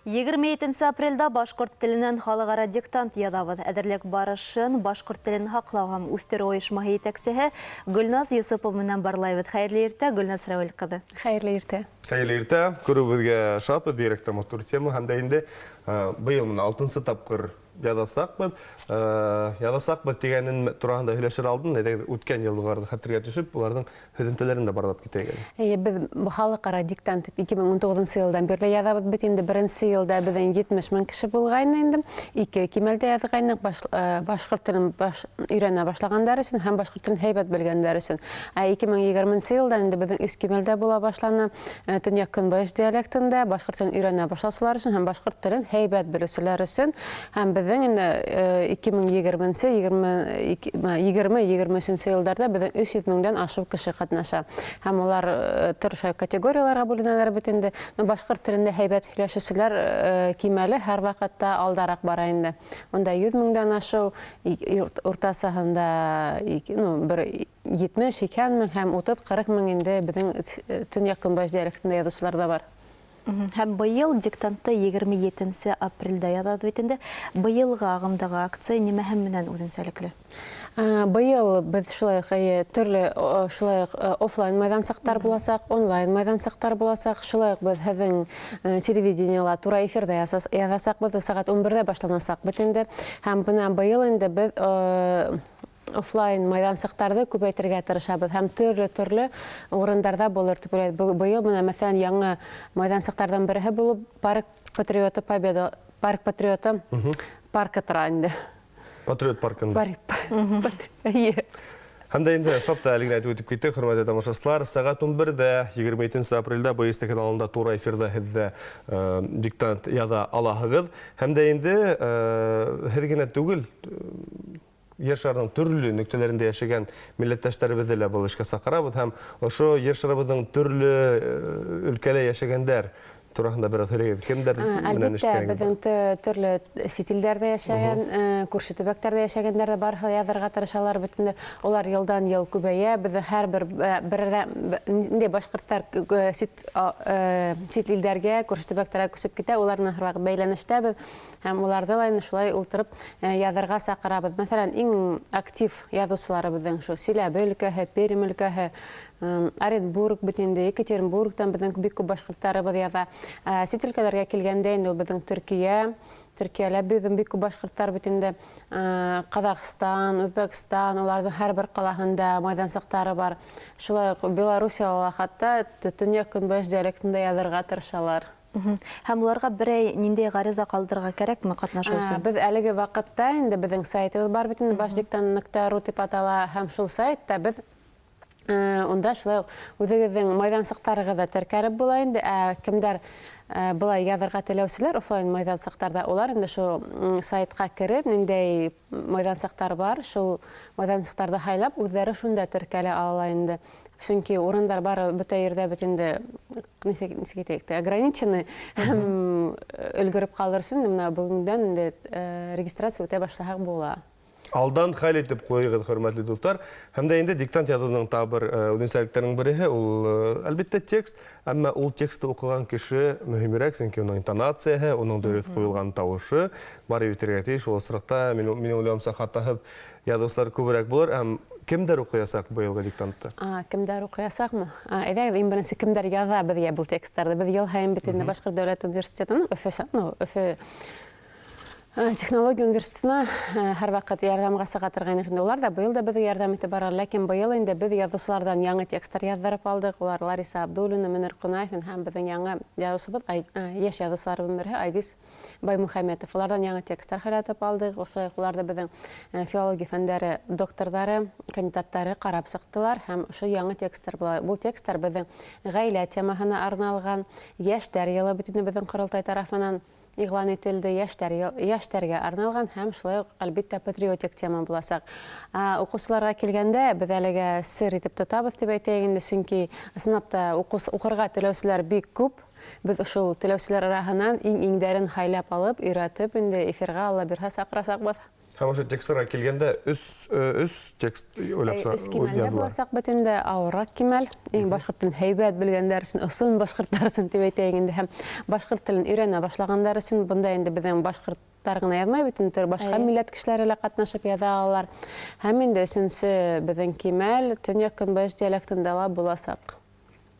27 апрельда башқұрт тілінен халығара диктант ядабыд. Әдірлік барышын башқұрт тілін хақлауғам үстері ойышмағы етексігі Гүлназ Юсуповынан барлайбыд. Хайырлы ерті, Гүлназ Рәуіл қыды. Хайырлы ерті. Хайырлы ерті, көрі шатпыд беректі мұттыр тема. Хәмдәйінде бұйылмын алтынсы тапқыр ядасақпыд. Ядасақпыд дегенін тұрағында хүлешір алдын, өткен елдігарды қатырға түшіп, бұлардың хөдінтелерін де барлап кетеген. Біз халықара диктант 2019 жылдан берлі ядабыд бит, енді бірінші жылда бізден 70 мың кіші болғайын енді. Екі кемелде ядығайын башқұрт тілін үйрене башлағандар үшін, һәм башқұрт тілін хейбет білгендер үшін. 2020 жылдан енді біздің үш кемелде бола башланы Төньяк Көнбайыш диалектінде башқұрт тілін үйрене башлаушылар үшін, һәм башқұрт тілін хейбет білушілер үшін, һәм біздің 2020-2023 жылдарда біздің 300 мыңдан ашып кіші қатнаша. Һәм олар түрші категорияларға бөлінелер бітінді. Башқұрт тілінде хейбет хүлешушілер кемелі әр вақытта алдарақ барайынды. Онда 100 мыңдан ашу ортасағында 70-80 мың һәм 30-40 мың енді біздің Төньяк Көнбайыш диалектінде ядушыларда бар. Һәм бұйыл диктантты 27 апрельда ядады бетінде. Бұйылға ағымдағы акция неме әмінен өдінсәліклі? Бұйыл біз түрлі офлайн майдансақтар боласақ, онлайн майдансақтар боласақ, біз әдің телевидениялар тура эфирді ядасақ, біз сағат 11-де баштанасақ бітінде. Һәм бұнан бұйыл енді біз офлайн майдансақтарды көбейтірге тырышабыз. Һәм түрлі орындарда болыр. Бұйыл мұна мәсәлән яңа майдансақтардан бірі болып парк патриоты паркы тұранды. Патриот паркында. Иә. Хәмдә инде слапта әлегә әйтеп үтеп китте, хөрмәтле тамашачылар. Сәгать 11-дә 27 апрельдә БСТ каналында тура эфирда һездә диктант яза алаһыгыз. Хәмдә инде һез генә түгел, Ер шарының түрлі нүктелерінде яшеген милләттәшләребезне дә бұл эшкә сакырабыз һәм ошо ер шарыбызның түрлі өлкәлә яшәгәндәр турасында бераз һөйләгез. Кемдер менән эшләгән? Безнең төрле сетилдәрдә яшәгән, күрше төбәкләрдә яшәгәннәр дә бар, язарга тырышалар бөтенләй. Олар елдан ел күбәя, без һәрбер инде башкортлар сетилдәргә, күрше төбәкләргә күсеп китә, уларның һәрвакыт бәйләнештә һәм уларда ла шулай ултырып язарга сакырабыз. Мәсәлән, иң актив язучыларыбызның шу Силәбе өлкәһе, Пермь өлкәһе, Оренбург битенде, Екатеринбургтан безнең бик күп башкортларыбыз яза. Сит өлкәләргә килгәндә инде безнең Төркиялә безнең бик күп башкортлар битенде, Казакстан, Үзбәкстан, уларның һәрбер калаһында майдансактары бар. Шулай ук Белоруссиялар хатта Төньяк Көнбайыш диалектында язарга тырышалар. Һәм уларга берәй ниндәй гариза калдырырга кирәкме катнашу өчен? Без әлеге вакытта инде безнең сайтыбыз бар бит, башдиктан.ру дип атала, һәм шул сайтта без онда шулай үзегезнең майдансактарыгызда теркәлеп була инде. Кемдер булай язарга теләүчеләр офлайн майдансактарда, олар инде шул сайтка кирип, ниндәй майдансактар бар, шул майдансактарда хайлап үзләре шунда теркәлә ала инде. Чөнки урындар бар бөтә ердә бит инде ограничены, өлгереп калырсын, менә бүгеннән инде регистрация үтә башласак була. Алдан хәл итеп куйыгыз, хөрмәтле дуслар. Һәм дә инде диктант язуның табыр үзенчәлекләренең бере ул әлбәттә текст, әмма ул текстты укыган кеше мөһимрәк, чөнки уның интонацияһы, уның дөрес куелган тавышы бар итәргә тиеш. Ул сырыкта мин уйлыймса хата язучылар күбрәк булыр, һәм кемдер укыясак быелгы диктантты? Кемдер укыясакмы? Әйдә, иң беренче кемдер яза безгә бу текстларны. Без ел һәм бит инде Башкорт дәүләт университетының Өфе технология университетына һәр вакыт ярдәмгә сыгатырга инде. Улар да быел да безгә ярдәм итеп баралар, ләкин быел инде без язучылардан яңа текстлар яздырып алдык. Улар Лариса Абдуллина, Мөнир Кунаев һәм безнең яңа язучыбыз, яшь язучыларыбыз бере Айдис Баймөхәммәтов. Улардан яңа текстлар хәләтеп алдык. Улар да безнең филология фәннәре докторлары, кандидаттары карап сыктылар һәм ошо яңа текстлар була. Бу текстлар безнең гаилә темаһына арналган, яшьләр елы битенә безнең Корылтай тарафыннан игълан ителде, яшьләргә арналган һәм шулай ук әлбәттә патриотик тема буласак. Укучыларга килгәндә без әлегә сер итеп тотабыз дип әйтәйек инде, чөнки сынапта укырга теләүчеләр бик күп. Без шул теләүчеләр арасыннан иң-иңдәрен хайлап алып, өйрәтеп инде эфирга алла бирһә сакырасакбыз. Һәм ошо текстларга килгәндә өс текст уйлапса Өс кимәлдә буласак бөтендә ауырак кимәл. Иң башкорт телен һәйбәт белгәннәр өчен, ысын башкортлар өчен дип әйтәйек инде. Һәм башкорт телен өйрәнә башлаганнар өчен бунда инде безнең башкортлар гына язмай, бөтен төр башка милләт кешеләре лә катнашып яза алалар. Һәм инде өченче безнең кимәл төньяк көнбайыш диалектында ла буласак.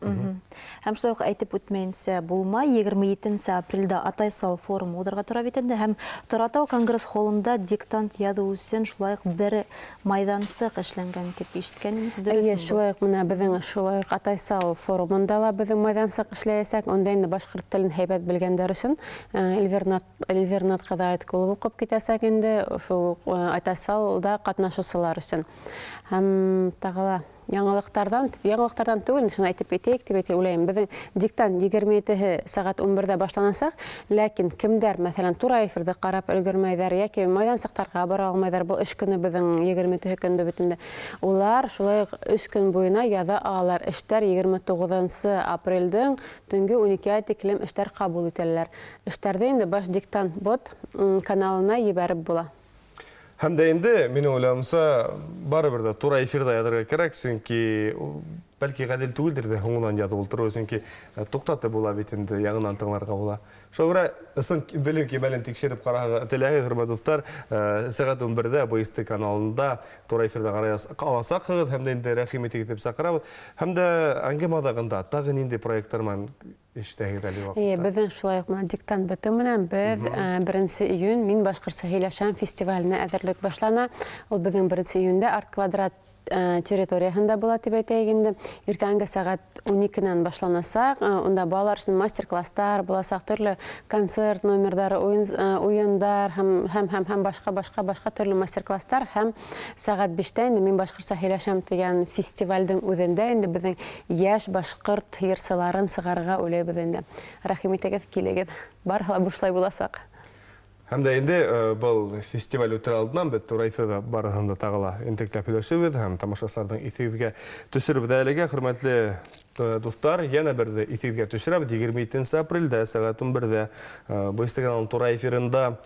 Һәм шулай ук әйтеп үтмәенсә булмай, 27 апрельдә Атайсал форумы ударга тора бит инде һәм Торатау конгресс холлында диктант язу өчен шулай ук бер майдансык эшләнгән дип ишеткән идем. Шулай ук менә безнең шулай ук Атайсал форумында ла безнең майдансык эшләячәк. Онда инде башкорт телен һәйбәт белгәннәр өчен Эльвирнат Кадаев кулы укып китәсәк инде шул Атайсалда катнашучылар өчен. Һәм тагыла яңалыктардан түгел, шуны әйтеп кетейік дип уйлайм. Безнең диктант 27 сәгать 11-дә башланасак, ләкин кемдәр, мәсәлән, тура эфирде карап өлгермәйҙәр яки майдансыктарга бара алмайҙар, бу эш көне безнең 20 көндә бөтендә. Улар шулай 3 көн буена яза алалар. Эштәр 29 апрельдән төнге 12-гә тиклем эштәр кабул ителәләр. Эштәрдә инде баш диктант бот каналына ебәреп була. Һәм дә инде, мине уйлавымса, барыбер дә тура эфирда язарга кирәк, чөнки бәлки гадел түгелдер дә һуңынан язып ултыру, чөнки туктаты була бит инде, яңынан тыңларга була. Шуңа ысын белем кимәлен тикшереп карарга теләгән хөрмәтле дуслар, сәгать 11-дә БСТ каналында тура эфирда карасак, һәм дә инде рәхим итеп сакырабыз. Һәм дә аңгәмадагында тагы нинди проекттар менән эштәгез әле вакытта? Безнең шулай ук диктант бите менән без 1 июнь мин башкортча һөйләшәм фестиваленә әзерлек башлана. Ул безнең 1 июньдә Арт квадрат территориясында була дип әйтәйек инде. Иртәнге сәгать 12-нән башланасак, онда балалар өчен мастер-класстар буласак, төрле концерт номерлары, уендар һәм башка төрле мастер-класстар һәм сәгать 5-тә инде мин башкортча һөйләшәм дигән фестивальдең үзендә инде безнең яшь башкорт йырчыларын сыгарга уйлыйбыз инде. Рәхим итегез, килегез. Барыһы бушлай буласак. Һәм дә инде был фестиваль үтер алдынан без тура эфирда барыһында тагыла интекләп һөйләшәбез һәм тамашачыларның итегезгә төшереп әлегә хөрмәтле дуслар, яна бердә итегезгә төшерәбез 27 апрельдә сәгать 11-дә БСТ-ның тура эфирында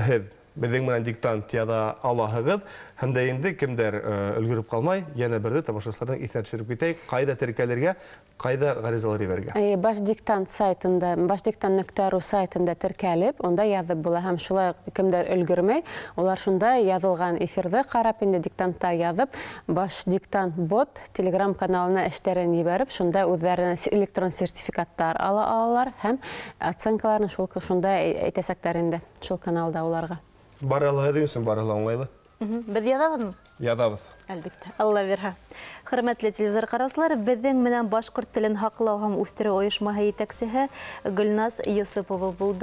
һез безнең менән диктант яза алаһыгыз. Һәм дә инде кемдер өлгереп калмай, яна бердә тамашачыларның исенә төшереп китәйек, кайда теркәлергә, кайда гаризалар ебәргә. Баш диктант сайтында, башдиктант.ру сайтында теркәлеп, онда язып була һәм шулай кемдер өлгермәй, улар шунда язылган эфирде карап инде диктантта язып, баш диктант бот Telegram каналына эшләрен ебәреп, шунда үзләренә электрон сертификаттар ала алалар һәм оценкаларны шунда әйтәсәкләр инде шул каналда уларга. Баралар дигән баралар уңайлы. Без язабызмы? Язабыз. Әлбәттә. Алла бирһә. Хөрмәтле телевизор караучылар, безнең менән башкорт телен һаклау һәм үстерү оешмаһы итәкчесе Гөлназ Юсупова булды.